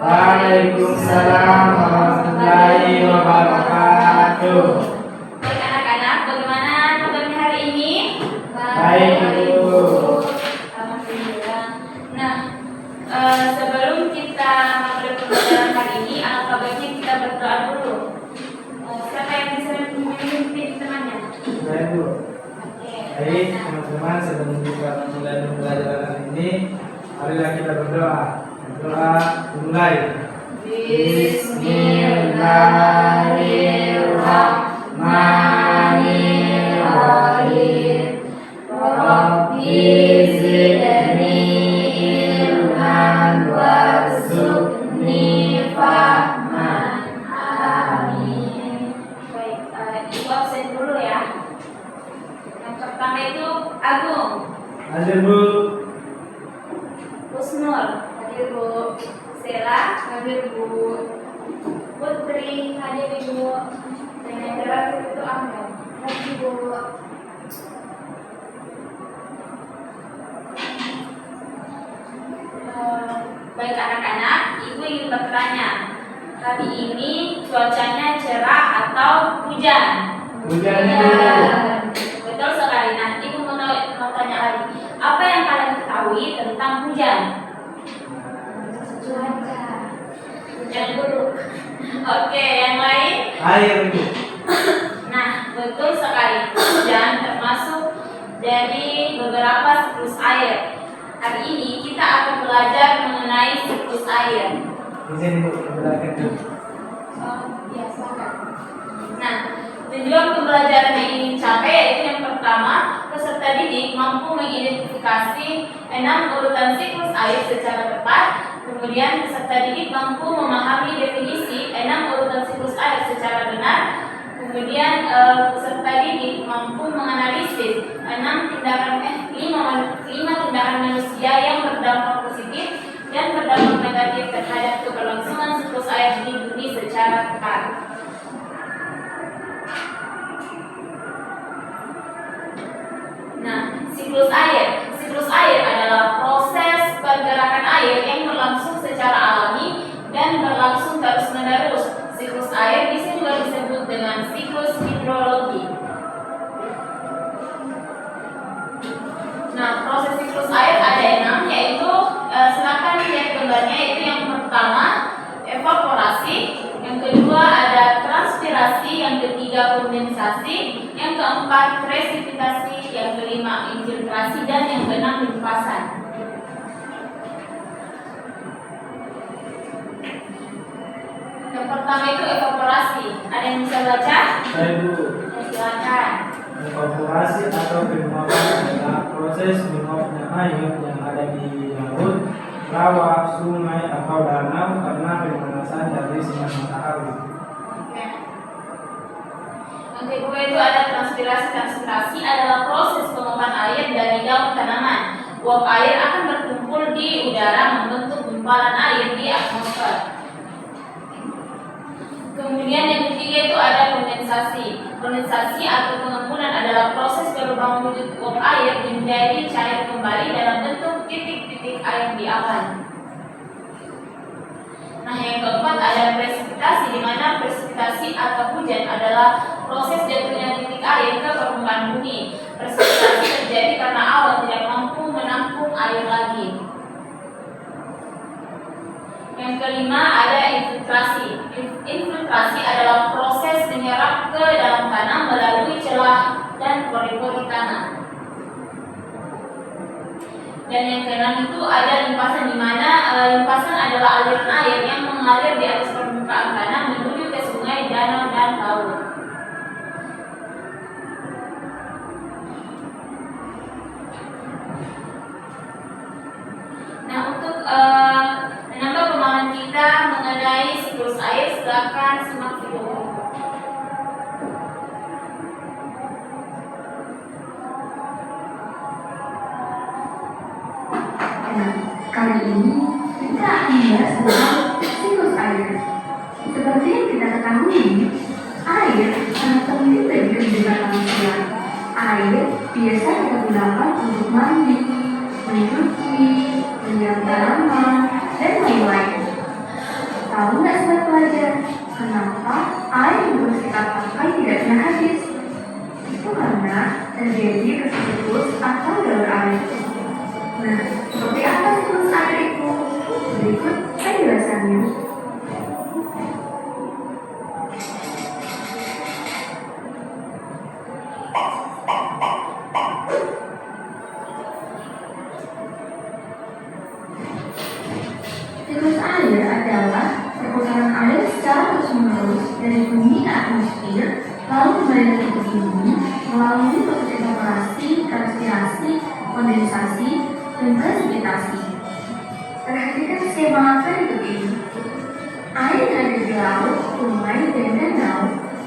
Waalaikumsalam warahmatullahi wabarakatuh. Baik anak-anak, bagaimana kabarnya hari ini? Baik, Ibu. Alhamdulillah. Nah, sebelum kita memulai pembelajaran hari ini, alangkah baiknya kita berdoa dulu. Siapa yang bisa memimpin temannya? Baik, Bu. Oke. Baik, teman-teman, sebelum kita mulai pembelajaran ini, marilah kita berdoa. Berdoa dimulai. Bismillahirrahmanirrahim. Rabbi zidni ilman warzuqni fahman. Amin. Baik, Ibu absen dulu ya. Yang pertama itu Agung, Hadir, Bu. Husnul, hadir Bu. Sela, hadir Bu. Putri, hadir Ibu. Dan yang terakhir itu Ahmad, hadir Bu. Baik anak-anak, Ibu ingin bertanya, hari ini cuacanya cerah atau hujan? Hujannya, Bu. Betul sekali. Nah, Ibu mau tanya lagi, apa yang kalian ketahui tentang hujan? Cuaca. Hujan dulu. Oke, yang lain? Air, Bu. Nah, betul sekali. Hujan termasuk dari beberapa siklus air. Hari ini kita akan belajar mengenai siklus air. Izin, Bu, berangkat, Bu. Biasa kan? Nah, tujuan pembelajaran yang ingin capai yaitu yang pertama, peserta didik mampu mengidentifikasi 6 urutan siklus air secara tepat. Kemudian peserta didik mampu memahami definisi 6 urutan siklus air secara benar. Kemudian peserta didik mampu menganalisis 5 tindakan manusia yang berdampak positif dan berdampak negatif terhadap keberlangsungan siklus air di bumi secara tepat. Nah, siklus air adalah proses pergerakan air yang berlangsung secara alami dan berlangsung terus-menerus. Siklus air bisa juga disebut dengan siklus hidrologi. Nah, proses siklus air ada 6, yaitu silakan lihat gambarnya. Itu yang pertama evaporasi, yang kedua ada transpirasi, yang ketiga kondensasi, yang keempat presipitasi, yang kelima infiltrasi, dan yang keenam limpasan. Yang pertama itu evaporasi. Ada yang bisa baca? Saya, Bu. Silakan. Evaporasi atau penguapan adalah proses menguapnya air yang ada di laut, rawa, sungai, atau danau karena pemanasan dari sinar matahari. Oke. Yang kedua itu ada transpirasi. Transpirasi adalah proses penguapan air dari daun tanaman. Uap air akan berkumpul di udara membentuk gumpalan air di atmosfer. Kemudian yang ketiga itu ada kondensasi. Kondensasi atau pengembunan adalah proses berubah wujud uap air menjadi cair kembali dalam bentuk titik-titik air di awan. Nah, yang keempat ada presipitasi, di mana presipitasi atau hujan adalah proses jatuhnya titik air ke permukaan bumi. Presipitasi terjadi karena awan tidak mampu menampung air lagi. Yang kelima ada infiltrasi. Infiltrasi adalah proses menyerap ke dalam tanah melalui celah dan pori-pori tanah. Dan yang keenam itu ada limpasan, di mana limpasan adalah aliran air yang mengalir di atas permukaan tanah menuju ke sungai, danau, dan laut. Nah, untuk menambah pemahaman kita mengenai siklus air, silakan simak video. Kali ini kita akan membahas tentang siklus air. Seperti yang kita ketahui, air sangat penting bagi kehidupan manusia. Air biasa kita gunakan untuk mandi, mencuci, menyiram tanaman, dan lain-lain. Tahu nggak sobat pelajar, kenapa air yang terus kita pakai tidak pernah habis? Itu karena terjadi siklus atau daur air. Nah, seperti apa siklus air itu? Berikut penjelasannya. Siklus air adalah perputaran air secara terus-menerus dari bumi ke atmosfer, lalu kembali lagi ke bumi melalui proses evaporasi, transpirasi, kondensasi, dan presipitasi. Perhatikan skema berikut ini. Air yang ada di laut, sungai, dan danau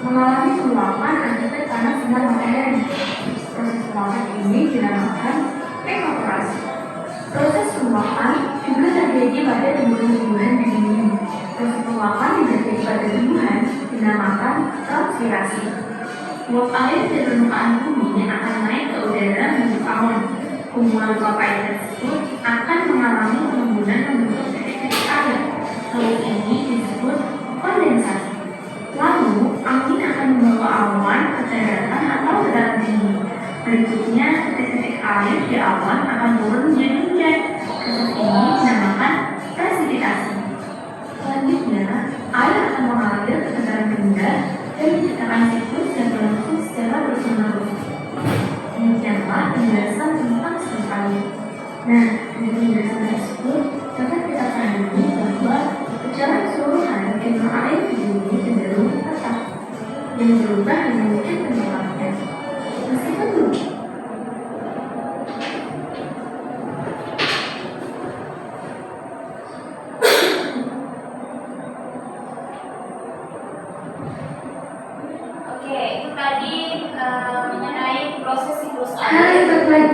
mengalami penguapan akibat panas sinar matahari. Proses penguapan ini dinamakan evaporasi. Proses penguapan juga terjadi pada tumbuhan-tumbuhan dan dingin. Proses penguapan yang terjadi pada tumbuhan dinamakan transpirasi. Uap air dari permukaan bumi akan naik ke udara membentuk awan. Kumpulan uap air tersebut akan mengalami penimbunan membentuk titik-titik air. Proses ini disebut kondensasi. Lalu, angin akan membawa awan ke daratan atau dataran tinggi. Berikutnya, titik-titik air di awan akan turun menjadi hujan. Proses ini dinamakan presipitasi. Selanjutnya, air akan mengalir ke dataran rendah dan menciptakan siklus yang berlangsung secara terus-menerus. Demikianlah penjelasan tentang siklus air. Nah, dari penjelasan tersebut dapat kita pahami bahwa secara keseluruhan jumlah air di bumi cenderung tetap. Yang berubah hanya mungkin penyebabnya. Meskipun begitu, Itu tadi mengenai proses siklus hal air. yang baik.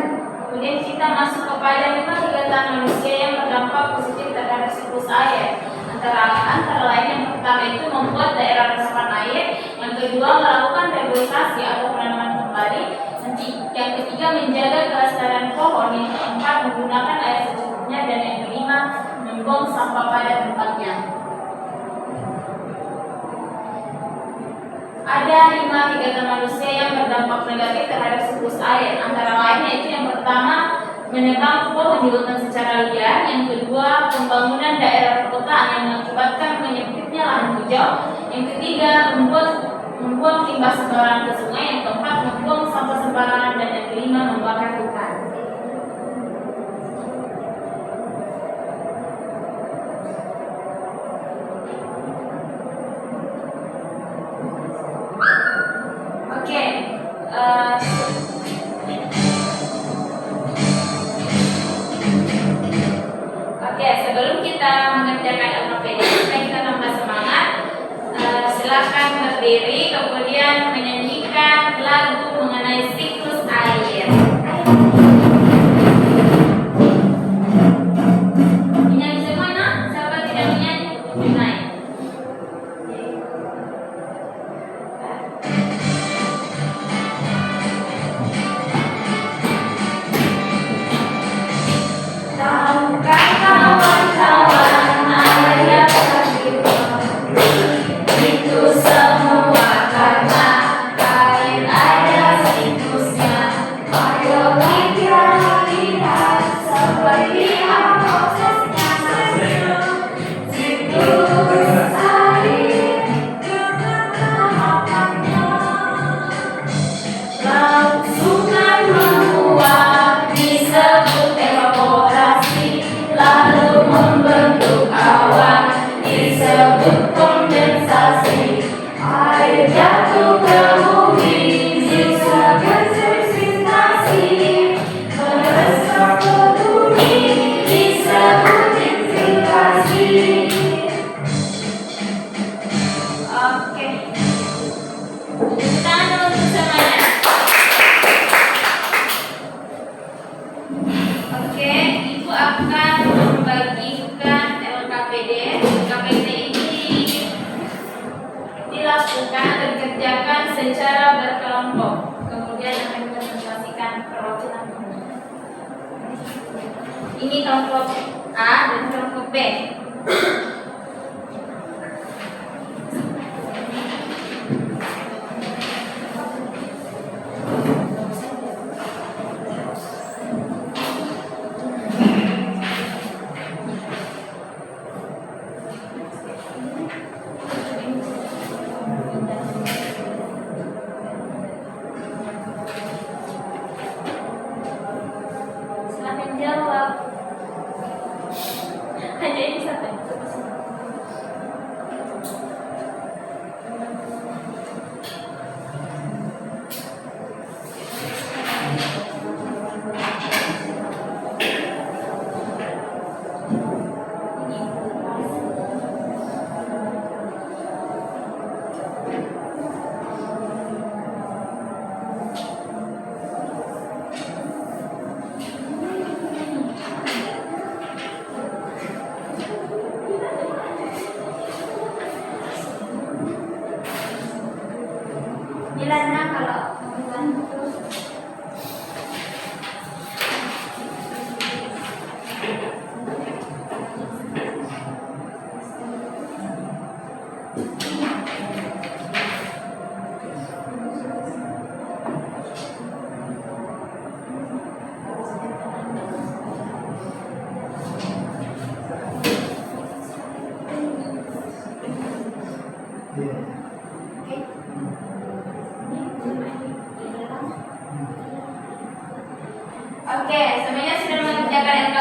Kemudian kita masuk kepada 5 kegiatan manusia yang berdampak positif terhadap siklus air. Antara lain yang pertama itu membuat daerah resapan air, yang kedua melakukan reboisasi atau penanaman kembali, yang ketiga menjaga kelestarian pohon, yang keempat menggunakan air secukupnya, dan yang kelima membuang sampah pada tempatnya. Ada 5 kegiatan manusia yang berdampak negatif terhadap siklus air. Antara lain yaitu yang pertama menebang pohon di hutan secara liar, yang kedua pembangunan daerah perkotaan yang mengakibatkan menyempitnya lahan hijau, yang ketiga membuang limbah sembarangan ke sungai, yang keempat membuang sampah sembarangan, dan yang kelima membakar hutan. Sebelum kita mengerjakan LKPD, supaya kita tambah semangat, silakan berdiri, kemudian menyanyikan lagu mengenai siklus air. Menyanyi semua, nak? Siapa tidak menyanyi? Naik. Tahukah kawan-kawan air yang tercipta itu semua karena air ada siklusnya. Ayo kita lihat seperti apa prosesnya. Siklus air tahapannya. Laut sungai menguap disebut evaporasi, lalu membentuk awan disebut kondensasi. Air jatuh ke bumi disebut presipitasi, meresap ke bumi disebut infiltrasi. Oke, tangan untuk semuanya. Oke, Ibu akan membagikan LKPD. LKPD ini dilakukan dan dikerjakan secara berkelompok. Kemudian akan dipresentasikan perwakilan. Ini kelompok A dan kelompok B.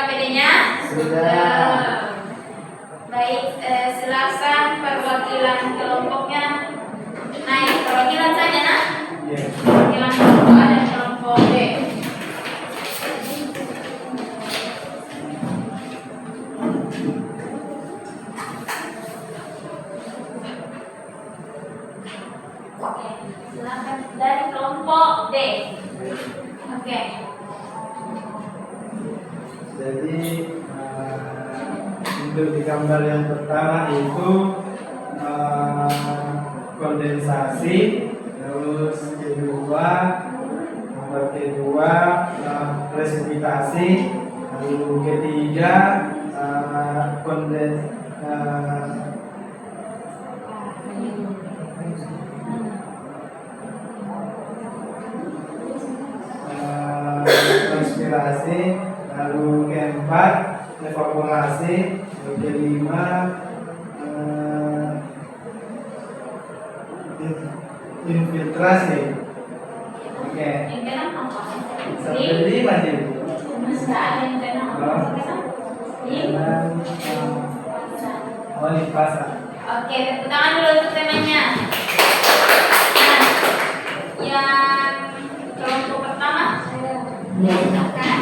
LKPD-nya? Sudah. Baik, silakan perwakilan kelompoknya naik. Perwakilan saja, nak? Ya. Perwakilan kelompok A dan kelompok B. Oke, silakan dari kelompok D. Oke. Jadi untuk di gambar yang pertama itu kondensasi, terus nomor kedua presipitasi, lalu ketiga konspirasi, lalu keempat evaporasi, lalu kelima infiltrasi. Oke. Yang keenam apa? Sampai lima sih. Masih ada yang keenam apa? Dan limpasan. Oke, tepuk tangan dulu untuk temanya. Nah, yang kelompok pertama, silakan.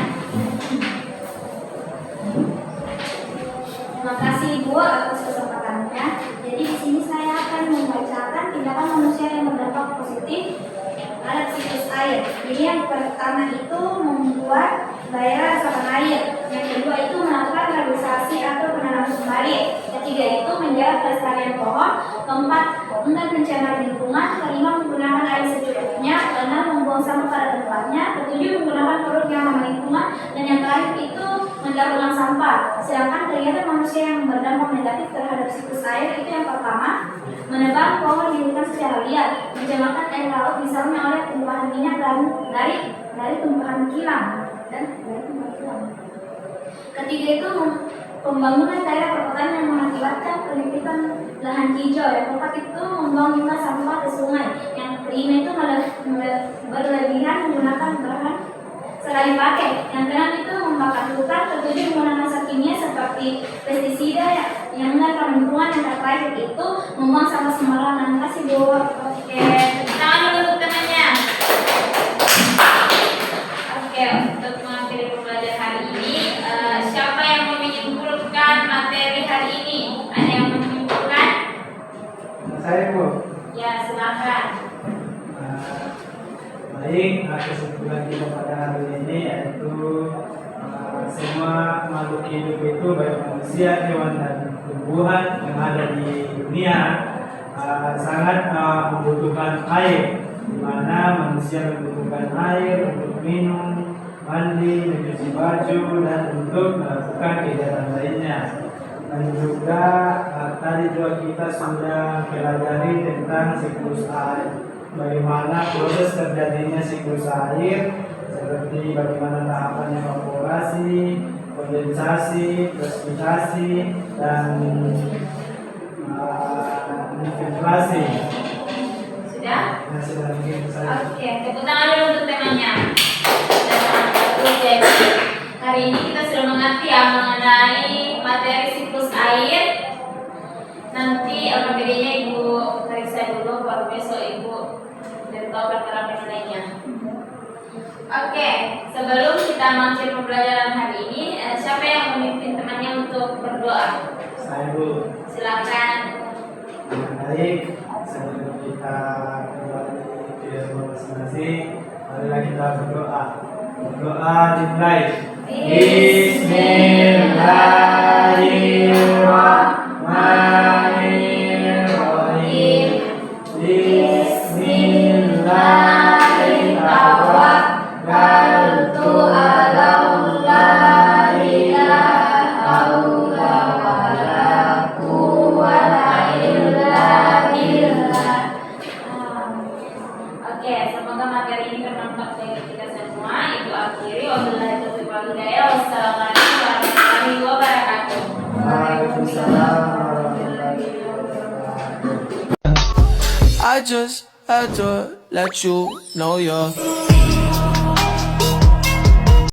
Terima kasih Ibu atas kesempatannya. Jadi di sini saya akan membacakan tindakan manusia yang berdampak positif terhadap siklus air. Jadi yang pertama itu membuat daerah resapan air. Yang kedua itu melakukan rehabilitasi atau penanaman kembali. Ketiga itu menjaga kelestarian pohon. Keempat, enggan pencemaran lingkungan. Kelima, menggunakan air secukupnya. Keenam, membuang sampah pada tempatnya. Ketujuh, menggunakan produk yang ramah lingkungan. Dan yang terakhir itu mendaur ulang sampah. Sedangkan kegiatan manusia yang berdampak negatif terhadap siklus air itu yang pertama, menebang pohon di hutan secara liar, mencemarkan air laut misalnya oleh tumpahan minyak dan dari tumpahan kilang dan dari tumpahan kilang. Ketiga itu pembangunan daerah perkotaan yang mengakibatkan penyempitan lahan hijau. Yang keempat itu membuang limbah sampah ke sungai. Yang kelima itu berlebihan menggunakan bahan sekali pakai. Yang keenam itu membakar hutan. Ketujuh menggunakan zat kimia seperti pestisida yang enggak ramah lingkungan. Yang terakhir itu membuang sampah sembarangan. Terima kasih Bu. Oke, tangan dulu untuk temannya. Oke, untuk mengakhiri pembelajaran hari ini, siapa yang mau menyimpulkan materi hari ini? Ada yang mau menyimpulkan? Saya Bu. Ya, silakan. Baik, kesimpulan kita pada hari ini yaitu semua makhluk hidup itu baik manusia, hewan dan tumbuhan yang ada di dunia sangat membutuhkan air, di mana manusia membutuhkan air untuk minum, mandi, mencuci baju dan untuk melakukan kegiatan lainnya. Dan juga tadi juga kita sudah pelajari tentang siklus air, bagaimana proses terjadinya siklus air, seperti bagaimana tahapan evaporasi, kondensasi, presipitasi, dan infiltrasi. Sudah? Nah, sudah begitu saja. Oke, tepuk tangan dulu untuk temanya. Jadi, hari ini kita sudah mengerti ya mengenai materi siklus air. Nanti LKPD-nya Ibu periksa dulu, baru besok Ibu beritahu perkara lainnya. Oke, sebelum kita mengakhiri pembelajaran hari ini, siapa yang memimpin temannya untuk berdoa? Saya Bu. Silakan. Baik, sebelum kita kembali ke rumah masing-masing, marilah kita berdoa. Berdoa dimulai. Bismillahirrahmanirrahim. Bismillahirrahmanirrahim. Oke, semoga materi ini bermanfaat bagi kita semua. Itu akhiri. Wabillahi taufiq wal hidayah. Wassalamualaikum warahmatullahi wabarakatuh. Waalaikumsalam warahmatullahi wabarakatuh. I just had to let you know you're